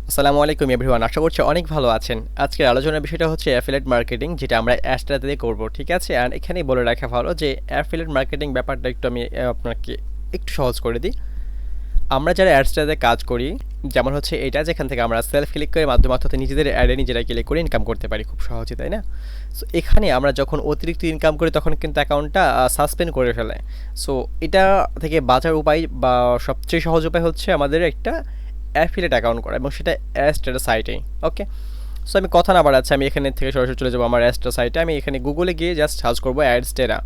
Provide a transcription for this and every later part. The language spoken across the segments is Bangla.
আসসালামু আলাইকুম এভরিওয়ান, আশা করছি অনেক ভালো আছেন। আজকের আলোচনার বিষয়টা হচ্ছে অ্যাফিলিয়েট মার্কেটিং, যেটা আমরা অ্যাডস্টেরাতে করব, ঠিক আছে। আর এখানেই বলে রাখা ভালো যে অ্যাফিলিয়েট মার্কেটিং ব্যাপারটা একটু আমি আপনাকে একটু সহজ করে দিই। আমরা যারা অ্যাডস্টেরাতে কাজ করি, যেমন হচ্ছে এটা, যেখান থেকে আমরা সেলফ ক্লিক করে মাধ্যমে অর্থাৎ নিজেদের অ্যাডে নিজেরা ক্লিক করে ইনকাম করতে পারি খুব সহজে, তাই না? সো এখানে আমরা যখন অতিরিক্ত ইনকাম করি তখন কিন্তু অ্যাকাউন্টটা সাসপেন্ড করে ফেলে। সো এটা থেকে বাঁচার উপায় বা সবচেয়ে সহজ উপায় হচ্ছে আমাদের একটা অ্যাফিলিয়েট অ্যাকাউন্ট করা, এবং সেটা অ্যাডস্টেরা সাইটেই। ওকে, সো আমি কথা না বাড়াচ্ছি, আমি এখানে থেকে সরাসরি চলে যাবো আমার অ্যাডস্টেরা সাইটে। আমি এখানে গুগলে গিয়ে জাস্ট সার্চ করবো অ্যাডস্টেরা,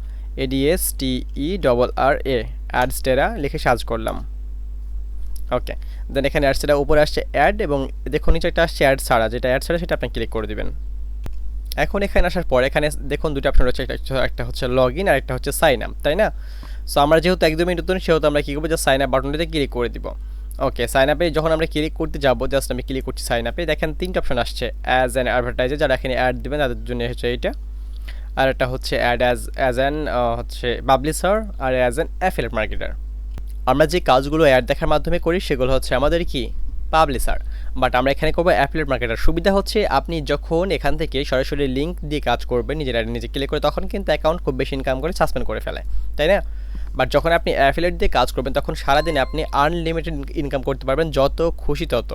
ADSTERRA, অ্যাডস্টেরা লিখে সার্চ করলাম। ওকে, দেন এখানে অ্যাডসেটা উপরে আসছে অ্যাড, এবং দেখুন নিচে একটা আসছে অ্যাড ছাড়া, যেটা অ্যাড ছাড়া সেটা আপনি ক্লিক করে দিবেন। এখন এখানে আসার পর এখানে দেখুন দুটো অপশন রয়েছে, একটা হচ্ছে লগ ইন আর একটা হচ্ছে সাইন আপ, তাই না? সো আমরা যেহেতু একদমই নতুন, সেহেতু আমরা কী করবো, জাস্ট সাইন আপ বাটনটিতে ক্লিক করে দিব। ওকে, সাইন আপে যখন আমরা ক্লিক করতে যাবো, জাস্ট আমি ক্লিক করছি সাইন আপে। দেখেন তিনটা অপশন আসছে, অ্যাজ অ্যান অ্যাডভার্টাইজার, যারা এখানে অ্যাড দেবেন তাদের জন্য হচ্ছে এইটা। আর একটা হচ্ছে অ্যাড অ্যাজ অ্যান হচ্ছে পাবলিশার, আর অ্যাজ অ্যান অ্যাফিলিয়েট মার্কেটার। আমরা যে কাজগুলো অ্যাড দেখার মাধ্যমে করি সেগুলো হচ্ছে আমাদের কি পাবলিশার, বাট আমরা এখানে করবো অ্যাফিলিয়েট মার্কেটার। সুবিধা হচ্ছে আপনি যখন এখান থেকে সরাসরি লিঙ্ক দিয়ে কাজ করবেন নিজের অ্যাডে নিজে ক্লিক করে, তখন কিন্তু অ্যাকাউন্ট খুব বেশি ইনকাম করে সাসপেন্ড করে ফেলে, তাই না? বাট যখন আপনি অ্যাফিলিয়েট দিয়ে কাজ করবেন তখন সারাদিনে আপনি আনলিমিটেড ইনকাম করতে পারবেন, যত খুশি তত।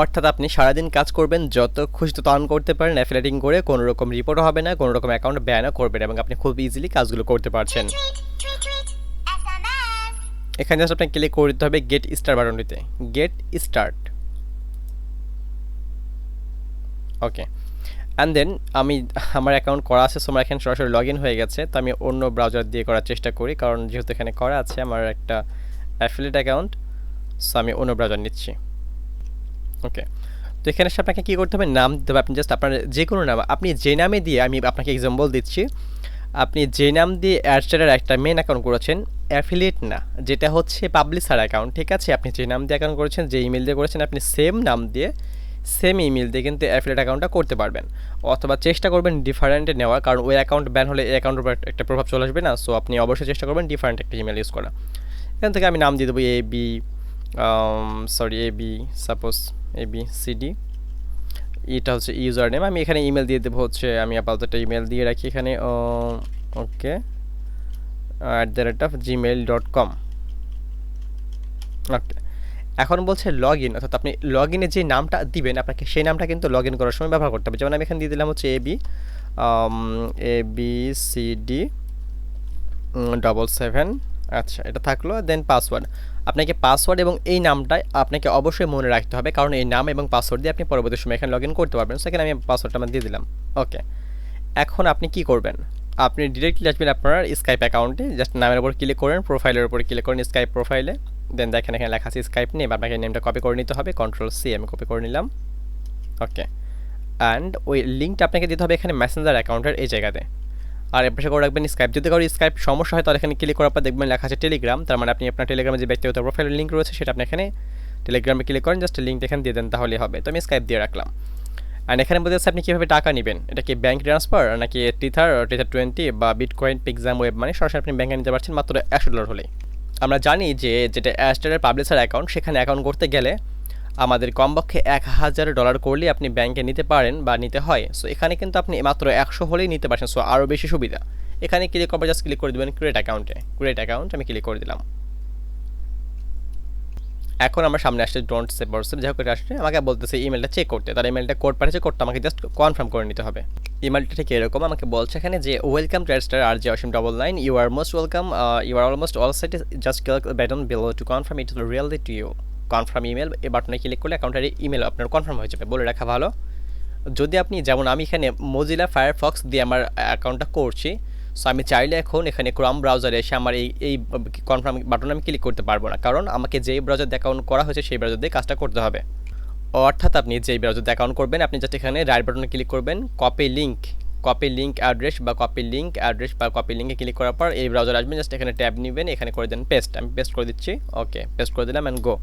অর্থাৎ আপনি সারাদিন কাজ করবেন, যত খুশি তত আর্ন করতে পারেন অ্যাফিলিয়েটিং করে, কোনো রকম রিপোর্টও হবে না, কোনো রকম অ্যাকাউন্ট ব্যানও করবে না, এবং আপনি খুব ইজিলি কাজগুলো করতে পারছেন। এখানে জাস্ট আপনাকে ক্লিক করে দিতে হবে গেট স্টার্ট বাটনটিতে, get start. Okay, and then আমার অ্যাকাউন্ট করা আছে, সো আমার এখানে সরাসরি লগ ইন হয়ে গেছে। তো আমি অন্য ব্রাউজার দিয়ে করার চেষ্টা করি, কারণ যেহেতু এখানে করা আছে আমার একটা অ্যাফিলিয়েট অ্যাকাউন্ট, সো আমি অন্য ব্রাউজার নিচ্ছি। ওকে, তো এখানে এসে আপনাকে কী করতে হবে, নাম দিতে হবে। আপনি জাস্ট আপনার যে কোনো নাম, আপনি যে নামে দিয়ে, আমি আপনাকে এক্সাম্পল দিচ্ছি, আপনি যে নাম দিয়ে অ্যাডস্টেরার একটা মেন অ্যাকাউন্ট করেছেন, অ্যাফিলিয়েট না, যেটা হচ্ছে পাবলিশার অ্যাকাউন্ট, ঠিক আছে। আপনি যে নাম দিয়ে অ্যাকাউন্ট করেছেন, যে ইমেল দিয়ে করেছেন, আপনি সেম নাম দিয়ে সেম ইমেল দিয়ে কিন্তু অ্যাফিলিয়েট অ্যাকাউন্টটা করতে পারবেন। অথবা চেষ্টা করবেন ডিফারেন্টে নেওয়ার, কারণ ওই অ্যাকাউন্ট ব্যান হলে এই অ্যাকাউন্টের উপর একটা প্রভাব চলে আসবে না। সো আপনি অবশ্যই চেষ্টা করবেন ডিফারেন্ট একটা ইমেল ইউজ করা। এখান থেকে আমি নাম দিয়ে দেবো এবি, সাপোজ ABCD, এটা হচ্ছে ইউজার নেম। আমি এখানে ইমেল দিয়ে দেবো হচ্ছে, আমি আপাতত একটা ইমেল দিয়ে রাখি এখানে, ওকে, @gmail.com। ওকে, এখন বলছে লগ ইন, অর্থাৎ আপনি লগ ইনে যে নামটা দিবেন আপনাকে সেই নামটা কিন্তু লগ ইন করার সময় ব্যবহার করতে হবে। যেমন আমি এখানে দিয়ে দিলাম হচ্ছে ABCD 77। আচ্ছা, এটা থাকলো। দেন পাসওয়ার্ড, আপনাকে পাসওয়ার্ড এবং এই নামটা আপনাকে অবশ্যই মনে রাখতে হবে, কারণ এই নাম এবং পাসওয়ার্ড দিয়ে আপনি পরবর্তী সময় এখানে লগ ইন করতে পারবেন। সেখানে আমি পাসওয়ার্ডটা আমার দিয়ে দিলাম। ওকে, এখন আপনি কি করবেন, আপনি ডিরেক্টলি আসবেন আপনার স্কাইপ অ্যাকাউন্টে, জাস্ট নামের উপর ক্লিক করেন, প্রোফাইলের উপর ক্লিক করেন, স্কাইপ প্রোফাইলে। দেন দেখেন এখানে লেখা আছে স্কাইপ নেম, আপনাকে নেমটা কপি করে নিতে হবে, Ctrl+C আমি কপি করে নিলাম। ওকে, অ্যান্ড ওই লিঙ্কটা আপনাকে দিতে হবে এখানে মেসেঞ্জার অ্যাকাউন্টের এই জায়গাতে, আর এর পাশে করে রাখবেন স্কাইপ। যদি কারো স্কাইপ সমস্যা হয় তাহলে এখানে ক্লিক করার পর দেখবেন লেখা আছে টেলিগ্রাম, তার মানে আপনি আপনার টেলিগ্রামে যে ব্যক্তিগত প্রোফাইলের লিঙ্ক রয়েছে সেটা আপনি এখানে টেলিগ্রামে ক্লিক করেন, জাস্ট লিঙ্কটা এখানে দিয়ে দেন, তাহলেই হবে। তো আমি স্কাইপ দিয়ে রাখলাম। অ্যান্ড এখানে বলতে চাচ্ছে আপনি কীভাবে টাকা নেবেন, এটা কি ব্যাঙ্ক ট্রান্সফার নাকি টিথার 20 বা বিটকয়েন, পিক্সাম ওয়েব, মানে সরাসরি আপনি ব্যাঙ্কে নিতে পারছেন মাত্র $100 হলেই। আমরা জানি যে যেটা অ্যাডস্টেরার পাবলিশার অ্যাকাউন্ট, সেখানে অ্যাকাউন্ট করতে গেলে আমাদের কমপক্ষে $1000 করলেই আপনি ব্যাঙ্কে নিতে পারেন বা নিতে হয়। সো এখানে কিন্তু আপনি মাত্র 100 হলেই নিতে পারছেন, সো আরও বেশি সুবিধা। এখানে ক্লিক করবে, জাস্ট ক্লিক করে দেবেন ক্রিয়েট অ্যাকাউন্টে, ক্রিয়েট অ্যাকাউন্ট আমি ক্লিক করে দিলাম। এখন আমার সামনে আসছে ডোন্ট সেভ হোয়াটসঅ্যাপ, যাই হোক এটা আসছে, আমাকে বলতেছে ইমেলটা চেক করতে, তার ইমেলটা কোড পাঠিয়েছে, কোডটা আমাকে জাস্ট কনফার্ম করে নিতে হবে। ইমেলটা ঠিক এরকম, আমাকে বলছে এখানে যে welcome to Adsterra RJ Asim 99, you are most welcome, you are almost all set, just click button below to confirm it really to you, confirm email. এই বাটনে ক্লিক করলে অ্যাকাউন্টের ইমেল আপনার কনফার্ম হয়ে যাবে। বলে রাখা ভালো, যদি আপনি, যেমন আমি এখানে মোজিলা ফায়ারফক্স দিয়ে আমার অ্যাকাউন্টটা করছি, সো আমি চাইলে এখন এখানে ক্রোম ব্রাউজারে এসে আমার এই কনফার্ম বাটনে আমি ক্লিক করতে পারবো না, কারণ আমাকে যেই ব্রাউজার দিয়ে অ্যাকাউন্ট করা হয়েছে সেই ব্রাউজার দিয়ে কাজটা করতে হবে। অর্থাৎ আপনি যেই ব্রাউজার দিয়ে অ্যাকাউন্ট করবেন, আপনি জাস্ট এখানে রাইট বাটনে ক্লিক করবেন, কপি লিঙ্ক অ্যাড্রেস বা কপি লিঙ্কে ক্লিক করার পর এই ব্রাউজার আসবেন, জাস্ট এখানে ট্যাব নেবেন, এখানে করে দেন পেস্ট, আমি পেস্ট করে দিচ্ছি। ওকে, পেস্ট করে দিলাম অ্যান্ড গো।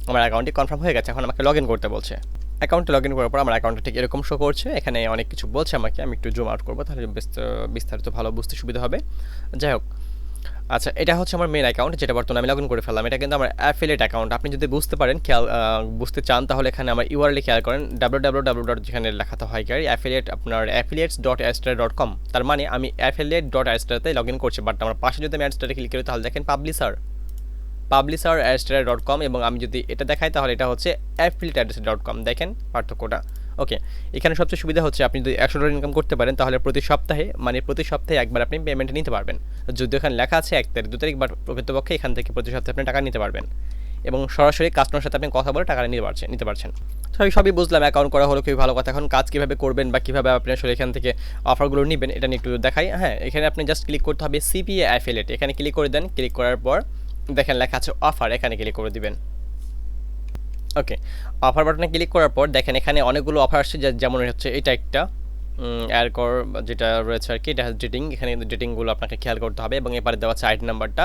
আমার অ্যাকাউন্টটি কনফার্ম হয়ে গেছে, এখন আমাকে লগ ইন করতে বলছে। অ্যাকাউন্টে লগ ইন করার পর আমার অ্যাকাউন্টটা ঠিক এরকম শো করছে, এখানে অনেক কিছু বলছে আমাকে, আমি একটু জুম আউট করবো তাহলে বিস্তারিত ভালো বুঝতে সুবিধা হবে। যাই হোক, আচ্ছা, এটা হচ্ছে আমার মেইন অ্যাকাউন্ট যেটা বর্তমানে আমি লগ ইন করে ফেললাম। এটা কিন্তু আমার অ্যাফিলিয়েট অ্যাকাউন্ট। আপনি যদি বুঝতে পারেন বুঝতে চান তাহলে এখানে আমার ইউআরএল খেয়াল করেন www. যেখানে লেখাতে হয় কি অ্যাফিলিয়েট আপনার affiliates.adsterra.com। তার মানে আমি affiliate.adsterra-তে লগ ইন করছি, বাট আমার পাশে যদি আমি adsterra ক্লিক করি তাহলে দেখেন পাবলিশার adsterra.com, এবং আমি যদি এটা দেখাই তাহলে এটা হচ্ছে affiliate.adsterra.com। দেখেন পার্থক্যটা। ওকে, এখানে সবচেয়ে সুবিধা হচ্ছে আপনি যদি $100 ইনকাম করতে পারেন তাহলে প্রতি সপ্তাহে একবার আপনি পেমেন্ট নিতে পারবেন। যদিও এখানে লেখা আছে 1 তারিখ 2 তারিখ, বাট প্রকৃতপক্ষে এখান থেকে প্রতি সপ্তাহে আপনি টাকা নিতে পারবেন এবং সরাসরি কাস্টমারের সাথে আপনি কথা বলে টাকা নিতে পারছেন। তো আমি সবই বুঝলাম, অ্যাকাউন্ট করা হলো খুবই ভালো কথা। এখন কাজ কীভাবে করবেন বা কীভাবে আপনি আসলে এখান থেকে অফারগুলো নেবেন এটা নিয়ে একটু দেখাই। হ্যাঁ, এখানে আপনি জাস্ট ক্লিক করতে হবে সিপিএ অ্যাফিলিয়েট, এখানে ক্লিক করে দেন। ক্লিক করার পর দেখেন লেখা আছে অফার, এখানে ক্লিক করে দিবেন। ওকে, অফার বাটনে ক্লিক করার পর দেখেন এখানে অনেকগুলো অফার আসছে, যেমন হচ্ছে এটা একটা এয়ারকর যেটা রয়েছে আর কি, এটা ডেটিং। এখানে ডেটিংগুলো আপনাকে খেয়াল করতে হবে এবং এবারে দেওয়া আছে আইডি নাম্বারটা,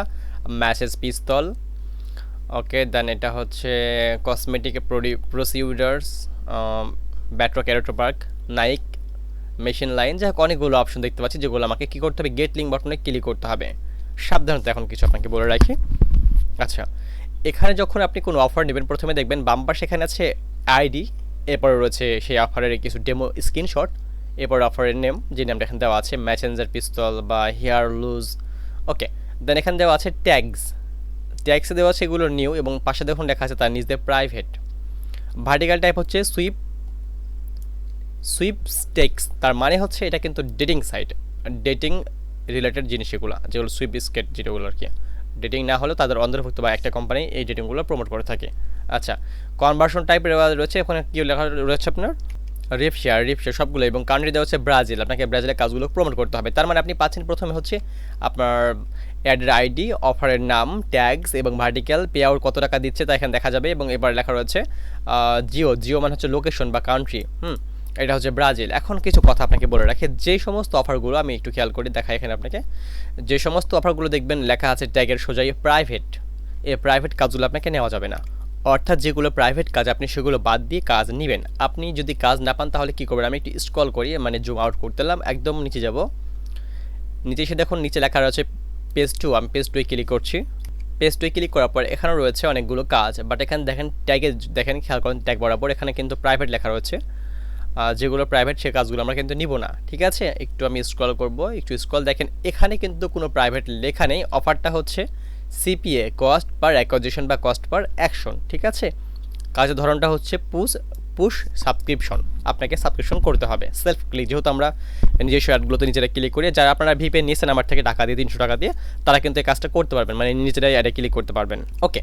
ম্যাসেজ পিস্তল। ওকে, দেন এটা হচ্ছে কসমেটিক প্রসিডিউরার্স, ব্যাট্রো ক্যারোটো পার্ক, নাইক, মেশিন লাইন, যাই হোক অনেকগুলো অপশন দেখতে পাচ্ছি যেগুলো আমাকে কী করতে হবে, গেট লিঙ্ক বাটনে ক্লিক করতে হবে। সাবধানতা এখন কিছু আপনাকে বলে রাখি। আচ্ছা, এখানে যখন আপনি কোনো অফার নেবেন প্রথমে দেখবেন বাম পাশে এখানে আছে আইডি, এরপরে রয়েছে সেই অফারের কিছু ডেমো স্ক্রিনশট, এরপর অফারের নেম, যে নামটা এখানে দেওয়া আছে ম্যাসেঞ্জার পিস্তল বা হেয়ার লুজ। ওকে, দেন এখানে দেওয়া আছে ট্যাগসে দেওয়া আছে এগুলো নিউ, এবং পাশে দেখুন লেখা আছে তার নিচে প্রাইভেট। ভার্টিক্যাল টাইপ হচ্ছে সুইপস্টেক্স, তার মানে হচ্ছে এটা কিন্তু ডেটিং সাইট, ডেটিং রিলেটেড জিনিস এগুলো, যেগুলো সুইপস্টেক যেগুলো আর কি। ডেটিং না হলেও তাদের অন্তর্ভুক্ত বা একটা কোম্পানি এই ডেটিংগুলো প্রমোট করে থাকে। আচ্ছা, কনভার্সন টাইপের রয়েছে, ওখানে কী লেখা রয়েছে আপনার রিপশেয়ার সবগুলো, এবং কান্ট্রি দেওয়া হচ্ছে ব্রাজিল, আপনাকে ব্রাজিলের কাজগুলো প্রমোট করতে হবে। তার মানে আপনি পাচ্ছেন প্রথমে হচ্ছে আপনার অ্যাডের আইডি, অফারের নাম, ট্যাগস এবং ভার্টিক্যাল, পে আউট কত টাকা দিচ্ছে তা এখানে দেখা যাবে, এবং এবার লেখা রয়েছে জিও মানে হচ্ছে লোকেশন বা কান্ট্রি। এটা হচ্ছে ব্রাজিল। এখন কিছু কথা আপনাকে বলে রাখি, যে সমস্ত অফারগুলো আমি একটু খেয়াল করে দেখাই এখানে আপনাকে, যে সমস্ত অফারগুলো দেখবেন লেখা আছে ট্যাগের সোজাই প্রাইভেট, এই প্রাইভেট কাজগুলো আপনাকে নেওয়া যাবে না। অর্থাৎ যেগুলো প্রাইভেট কাজ আপনি সেগুলো বাদ দিয়ে কাজ নেবেন। আপনি যদি কাজ না পান তাহলে কী করবেন, আমি একটু স্ক্রল করি, মানে জুম আউট করতেলাম, একদম নিচে যাব, নিচে এসে দেখুন নিচে লেখা রয়েছে পেজ 2, আমি পেজ 2 ক্লিক করছি। পেজ 2 ক্লিক করার পর এখানে রয়েছে অনেকগুলো কাজ, বাট এখানে দেখেন ট্যাগে দেখেন খেয়াল করেন ট্যাগ বরাবর এখানে কিন্তু প্রাইভেট লেখা রয়েছে, যেগুলো প্রাইভেট সে কাজগুলো আমরা কিন্তু নিব না। ঠিক আছে, একটু আমি স্ক্রল করব, একটু স্ক্রল, দেখেন এখানে কিন্তু কোনো প্রাইভেট লেখা নেই। অফারটা হচ্ছে সিপিএ, কস্ট পার অ্যাকুইজিশন বা কস্ট পার অ্যাকশন। ঠিক আছে, কাজের ধরনটা হচ্ছে পুশ সাবস্ক্রিপশন, আপনাকে সাবস্ক্রিপশন করতে হবে সেলফ ক্লিক, যেহেতু আমরা নিজস্ব অ্যাডগুলোতে নিজেরা ক্লিক করি। যারা আপনারা ভিপে নিয়েছেন আমার থেকে টাকা দিয়ে 300 টাকা দিয়ে, তারা কিন্তু এই কাজটা করতে পারবেন, মানে নিজেরাই অ্যাডে ক্লিক করতে পারবেন। ওকে,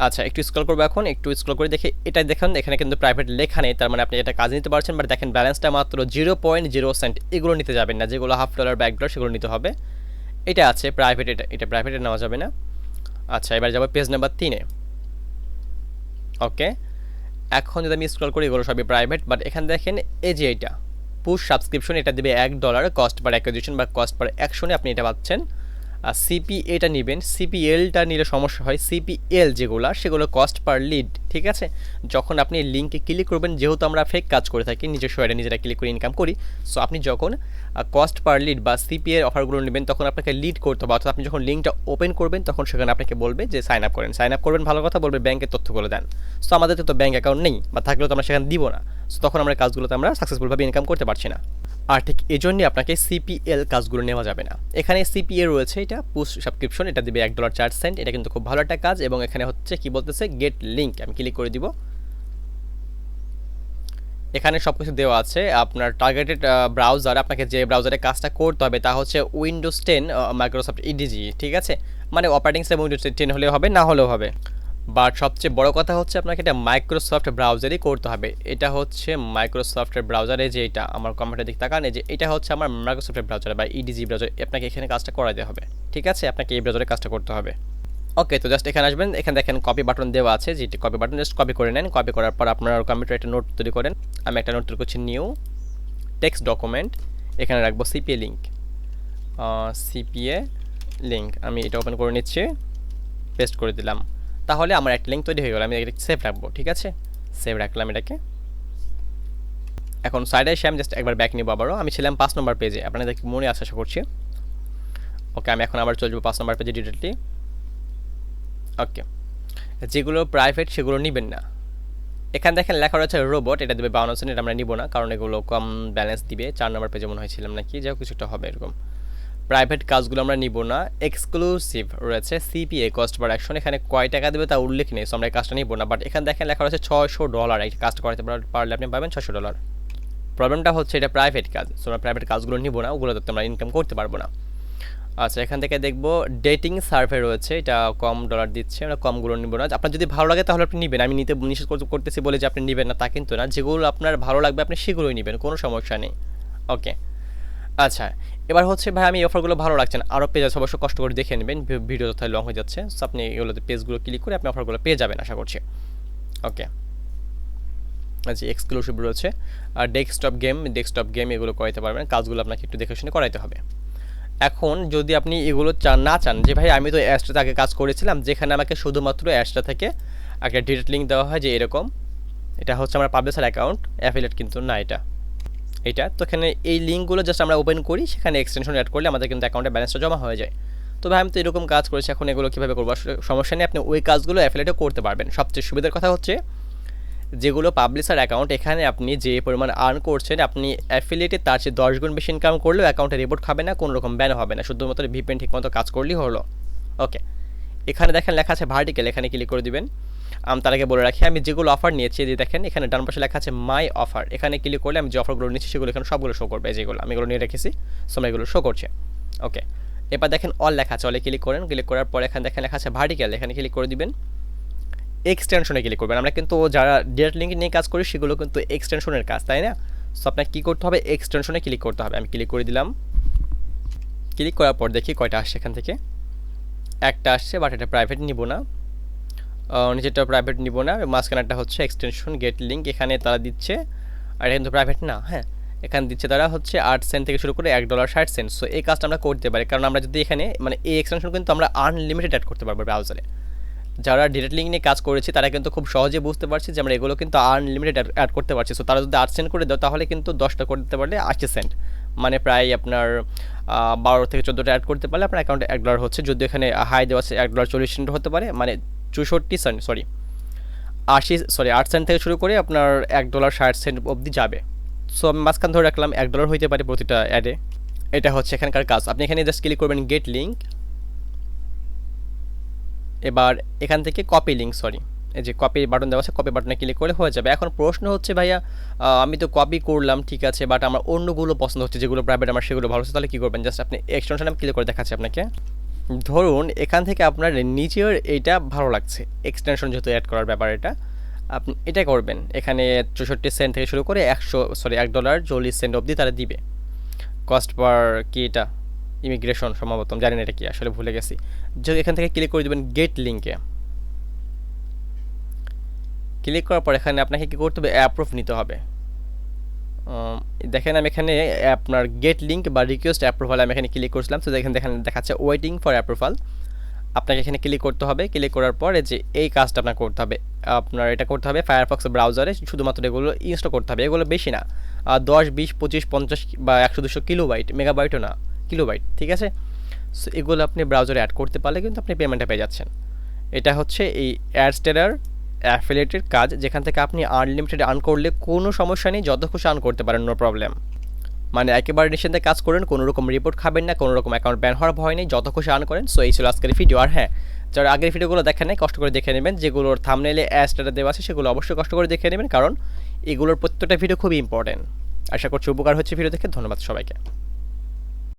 আচ্ছা একটু স্ক্রল করবো, এখন একটু স্ক্রল করে দেখে এটা দেখুন এখানে কিন্তু প্রাইভেট লেখা নেই, তার মানে আপনি এটা কাজ নিতে পারছেন। বাট দেখেন ব্যালেন্সটা মাত্র 0.0 সেন্ট, এগুলো নিতে যাবেন না, যেগুলো $1/2 বা $1 সেগুলো নিতে হবে। এটা আছে প্রাইভেট, এটা প্রাইভেটে নেওয়া যাবে না। আচ্ছা, এবার যাবো পেজ নাম্বার 3-এ। ওকে, এখন যদি আমি স্ক্রল করি এগুলো সবই প্রাইভেট, বাট এখানে দেখেন এই যে এটা পুশ সাবস্ক্রিপশন, এটা দেবে $1, কস্ট পার অ্যাকুইজিশন বা কস্ট পার অ্যাকশনে আপনি এটা পাচ্ছেন। আর সিপিএটা নেবেন, সিপিএলটা নিলে সমস্যা হয়, সিপিএল সেগুলো কস্ট পার লিড। ঠিক আছে, যখন আপনি লিঙ্কে ক্লিক করবেন, যেহেতু আমরা ফেক কাজ করে থাকি, নিজস্ব অ্যাডে নিজেরা ক্লিক করে ইনকাম করি, সো আপনি যখন কস্ট পার লিড বা সিপিএর অফারগুলো নেবেন তখন আপনাকে লিড করতে হবে, অর্থাৎ আপনি যখন লিঙ্কটা ওপেন করবেন তখন সেখানে আপনাকে বলবে যে সাইন আপ করবেন, ভালো কথা, বলবে ব্যাংকের তথ্যগুলো দেন। সো আমাদের তো ব্যাঙ্ক অ্যাকাউন্ট নেই, বা থাকলেও তো আমরা সেখানে দিব না, সো তখন আমরা কাজগুলোতে আমরা সাকসেসফুলভাবে ইনকাম করতে পারছি না। আর ঠিক এই জন্যই আপনাকে সিপিএল কাজগুলো নেওয়া যাবে না। এখানে সিপিএ রয়েছে, এটা পুশ সাবস্ক্রিপশন, এটা দেবে $1.04, এটা কিন্তু খুব ভালো একটা কাজ। এবং এখানে হচ্ছে কি বলতেছে গেট লিঙ্ক, আমি ক্লিক করে দিব। এখানে সব কিছু দেওয়া আছে, আপনার টার্গেটেড ব্রাউজার, আপনাকে যে ব্রাউজারে কাজটা করতে হবে তা হচ্ছে উইন্ডোজ 10 মাইক্রোসফট ইডিজি। ঠিক আছে, মানে অপারেটিং সিস্টেম উইন্ডোজ 10 হলেও হবে, না হলেও হবে, বাট সবচেয়ে বড় কথা হচ্ছে আপনাকে এটা মাইক্রোসফট ব্রাউজারই করতে হবে। এটা হচ্ছে মাইক্রোসফটের ব্রাউজারে, যে এটা আমার কম্পিউটার দিক তাকান, যে এটা হচ্ছে আমার মাইক্রোসফটের ব্রাউজার বা ইডিজি ব্রাউজার, আপনাকে এখানে কাজটা করাতে হবে। ঠিক আছে, আপনাকে এই ব্রাউজারে কাজটা করতে হবে। ওকে, তো জাস্ট এখানে আসবেন, এখানে দেখেন কপি বাটন দেওয়া আছে, যেটি কপি বাটন জাস্ট কপি করে নেন। কপি করার পর আপনার কম্পিউটারে একটা নোট তৈরি করেন। আমি একটা নোট তৈরি করছি, নিউ টেক্সট ডকুমেন্ট, এখানে রাখবো সিপিএ লিঙ্ক, আমি এটা ওপেন করে নিচ্ছি, পেস্ট করে দিলাম, তাহলে আমার একটা লিঙ্ক তৈরি হয়ে গেল। আমি এটা সেভ রাখবো। ঠিক আছে, সেভ রাখলাম এটাকে। এখন সাইডে এসে আমি জাস্ট একবার ব্যাক নিব আবারও। আমি ছিলাম 5 নম্বর পেজে, আপনাদের মনে আশা করছি। ওকে, আমি এখন আবার চলে যাবো 5 নম্বর পেজে ডিরেক্টলি। ওকে, যেগুলো প্রাইভেট সেগুলো নেবেন না। এখানে দেখেন লেখা রয়েছে রোবট, এটা দেবে 52 সেন্ট, এটা আমরা নিব না কারণ এগুলো কম ব্যালেন্স দিবে। 4 নম্বর পেজে মনে হয়েছিলাম নাকি, যাও কিছুটা হবে এরকম। প্রাইভেট কাজগুলো আমরা নিব না। এক্সক্লুসিভ রয়েছে সিপিএ কস্ট পার অ্যাকশন, এখানে কয় টাকা দেবে তা উল্লেখ নেই, সো আমরা এই কাজটা নিব না। বাট এখানে দেখেন লেখা রয়েছে $600, এই কাজটা করতে পারলে আপনি পাবেন $600। প্রবলেমটা হচ্ছে এটা প্রাইভেট কাজ, সো আমরা প্রাইভেট কাজগুলো নিব না, ওগুলোতে আমরা ইনকাম করতে পারবো না। আচ্ছা, এখান থেকে দেখবো ডেটিং সার্ভে রয়েছে, এটা কম ডলার দিচ্ছে, আমরা কমগুলো নিব না। আপনার যদি ভালো লাগে তাহলে আপনি নেবেন, আমি নিতে নিষেধ করতেছি বলে যে আপনি নেবেন না তা কিন্তু না, যেগুলো আপনার ভালো লাগবে আপনি সেগুলোই নেবেন, কোনো সমস্যা নেই। ওকে, আচ্ছা এবার হচ্ছে ভাই আমি এই অফারগুলো ভালো লাগছে না, আরও পেজ আছে, অবশ্য কষ্ট করে দেখে নেবেন, ভিডিও তাহলে লং হয়ে যাচ্ছে। সো আপনি এগুলোতে পেজগুলো ক্লিক করে আপনি অফারগুলো পেয়ে যাবেন আশা করছি। ওকে, আচ্ছা এক্সক্লুসিভ রয়েছে আর ডেস্কটপ গেম এগুলো করাইতে পারবেন, কাজগুলো আপনাকে একটু দেখে শুনে করাইতে হবে। এখন যদি আপনি এগুলো না চান যে ভাই আমি তো অ্যাডসটা আগে কাজ করেছিলাম, যেখানে আমাকে শুধুমাত্র অ্যাডসটা থেকে একটা ডিরেক্ট লিঙ্ক দেওয়া হয় যে এরকম, এটা হচ্ছে আমার পাবলিশার অ্যাকাউন্ট, অ্যাফিলিয়েট কিন্তু না এটা তো এখানে এই লিঙ্কগুলো জাস্ট আমরা ওপেন করি, সেখানে এক্সটেনশন অ্যাড করলে আমাদের কিন্তু অ্যাকাউন্টে ব্যালেন্সটা জমা হয়ে যায়। তো ভাই আমি তো এরকম কাজ করেছি, এখন এগুলো কীভাবে করবো? সমস্যা নেই, আপনি ওই কাজগুলো অ্যাফিলিয়েটও করতে পারবেন। সবচেয়ে সুবিধার কথা হচ্ছে যেগুলো পাবলিশার অ্যাকাউন্ট, এখানে আপনি যে পরিমাণ আর্ন করছেন, আপনি অ্যাফিলিয়েটে তার চেয়ে 10 গুণ বেশি ইনকাম করলেও অ্যাকাউন্টে রিপোর্ট খাবে না, কোনো রকম ব্যান হবে না, শুধুমাত্র ভিপিএন ঠিকমতো কাজ করলেই হলো। ওকে, এখানে দেখেন লেখা আছে ভার্টিক্যাল, এখানে ক্লিক করে দিবেন। তার আগে বলে রাখি আমি যেগুলো অফার নিয়েছি, যে দেখেন এখানে ডান পাশে লেখা আছে মাই অফার, এখানে ক্লিক করলে আমি যে অফারগুলো নিচ্ছি সেগুলো এখানে সবগুলো শো করবে, যেগুলো আমি এগুলো নিয়ে রেখেছি সো এগুলো শো করছে। ওকে, এবার দেখেন অল লেখা আছে, অলে ক্লিক করেন, ক্লিক করার পর এখানে দেখেন লেখা আছে ভার্টিক্যাল, এখানে ক্লিক করে দিবেন। এক্সটেনশনে ক্লিক করবেন, আমরা কিন্তু যারা ডিরেক্ট লিঙ্ক নিয়ে কাজ করি সেগুলো কিন্তু এক্সটেনশনের কাজ, তাই না? সো আপনাকে কী করতে হবে, এক্সটেনশনে ক্লিক করতে হবে। আমি ক্লিক করে দিলাম, ক্লিক করার পর দেখি কয়টা আসছে, এখান থেকে একটা আসছে, বাট এটা প্রাইভেট নিব না, নিচেরটা প্রাইভেট নিব না, মাঝখানেরটা হচ্ছে এক্সটেনশন গেট লিঙ্ক, এখানে তারা দিচ্ছে, আর এটা কিন্তু প্রাইভেট না, হ্যাঁ এখানে দিচ্ছে তারা হচ্ছে 8 সেন্ট থেকে শুরু করে $1.60। সো এই কাজটা আমরা করতে পারি, কারণ আমরা যদি এখানে মানে এই এক্সটেনশন কিন্তু আমরা আনলিমিটেড অ্যাড করতে পারবো ব্রাউজারে। যারা ডিরেক্ট লিঙ্ক নিয়ে কাজ করেছি তারা কিন্তু খুব সহজে বুঝতে পারছি যে আমরা এগুলো কিন্তু আনলিমিটেড অ্যাড করতে পারছি। সো তারা যদি 8 সেন্ট করে দেয় তাহলে কিন্তু 10টা করে দিতে পারলে 80 সেন্ট, মানে প্রায় আপনার 12 থেকে 14টা অ্যাড করতে পারলে আপনার অ্যাকাউন্টে $1 হচ্ছে। যদি এখানে হাই দেওয়া আছে $1.40 হতে পারে, মানে 64 সেন্ট, 8 সেন্ট থেকে শুরু করে আপনার $1.60 অবধি যাবে। সো আমি মাঝখান ধরে রাখলাম $1 হইতে পারে প্রতিটা অ্যাডে। এটা হচ্ছে এখানকার কাজ। আপনি এখানে জাস্ট ক্লিক করবেন গেট লিঙ্ক, এবার এখান থেকে কপি লিঙ্ক, এই যে কপি বাটন দেওয়া আছে, কপি বাটনে ক্লিক করলে হয়ে যাবে। এখন প্রশ্ন হচ্ছে ভাইয়া আমি তো কপি করলাম ঠিক আছে, বাট আমার অন্যগুলো পছন্দ হচ্ছে, যেগুলো প্রাইভেট আমার সেগুলো ভালো হচ্ছে, তাহলে কী করবেন? জাস্ট আপনি এক্সটেনশন আমি ক্লিক করে দেখাচ্ছি আপনাকে। ধরুন এখান থেকে আপনার নিচের এইটা ভালো লাগছে, এক্সটেনশন যেহেতু অ্যাড করার ব্যাপার, এটা আপনি এটা করবেন। এখানে 64 সেন্ট থেকে শুরু করে $1.40 অবধি তারা দিবে। কস্ট পার কি এটা ইমিগ্রেশন সম্ভবত, জানি না এটা কি, আসলে ভুলে গেছি। যদি এখান থেকে ক্লিক করে দেবেন গেট লিঙ্কে, ক্লিক করার পর এখানে আপনাকে কী করতে হবে, অ্যাপ্রুভ নিতে হবে। দেখেন আমি এখানে আপনার গেট লিঙ্ক বা রিকোয়েস্ট অ্যাপ্রুভাল আমি এখানে ক্লিক করছিলাম। তো দেখেন দেখাচ্ছে ওয়েটিং ফর অ্যাপ্রুভাল, আপনাকে এখানে ক্লিক করতে হবে। ক্লিক করার পরে যে এই কাজটা আপনার করতে হবে, আপনার এটা করতে হবে ফায়ারফক্স ব্রাউজারে, শুধুমাত্র এগুলো ইনস্টল করতে হবে। এগুলো বেশি না, 10, 20, 25, 50 বা 100, 200 কিলোবাইট, মেগাবাইটও না, কিলোবাইট, ঠিক আছে? সো এগুলো আপনি ব্রাউজারে অ্যাড করতে পারলে কিন্তু আপনি পেমেন্টটা পেয়ে যাচ্ছেন। এটা হচ্ছে এই অ্যাডস্টেরার অ্যাফিলিয়েটেড কাজ, যেখান থেকে আপনি আনলিমিটেড আর্ন করলে কোনো সমস্যা নেই, যত খুশি আর্ন করতে পারেন, নো প্রবলেম। মানে একেবারে নিশ্চিন্তে কাজ করেন, কোনো রকম রিপোর্ট খাবেন না, কোনো রকম অ্যাকাউন্ট ব্যান হওয়ার ভয় নেই, যত খুশি আর্ন করেন। সো এই ছিল আজকের ভিডিও। আর হ্যাঁ, যারা আগের ভিডিওগুলো দেখেন নাই কষ্ট করে দেখে নেবেন, যেগুলোর থাম্বনেইলে অ্যাডস্টেরা দেওয়া আছে সেগুলো অবশ্যই কষ্ট করে দেখে নেবেন, কারণ এগুলোর প্রত্যেকটা ভিডিও খুবই ইম্পর্টেন্ট। আশা করছি উপকার হচ্ছে ভিডিও দেখে। ধন্যবাদ সবাইকে।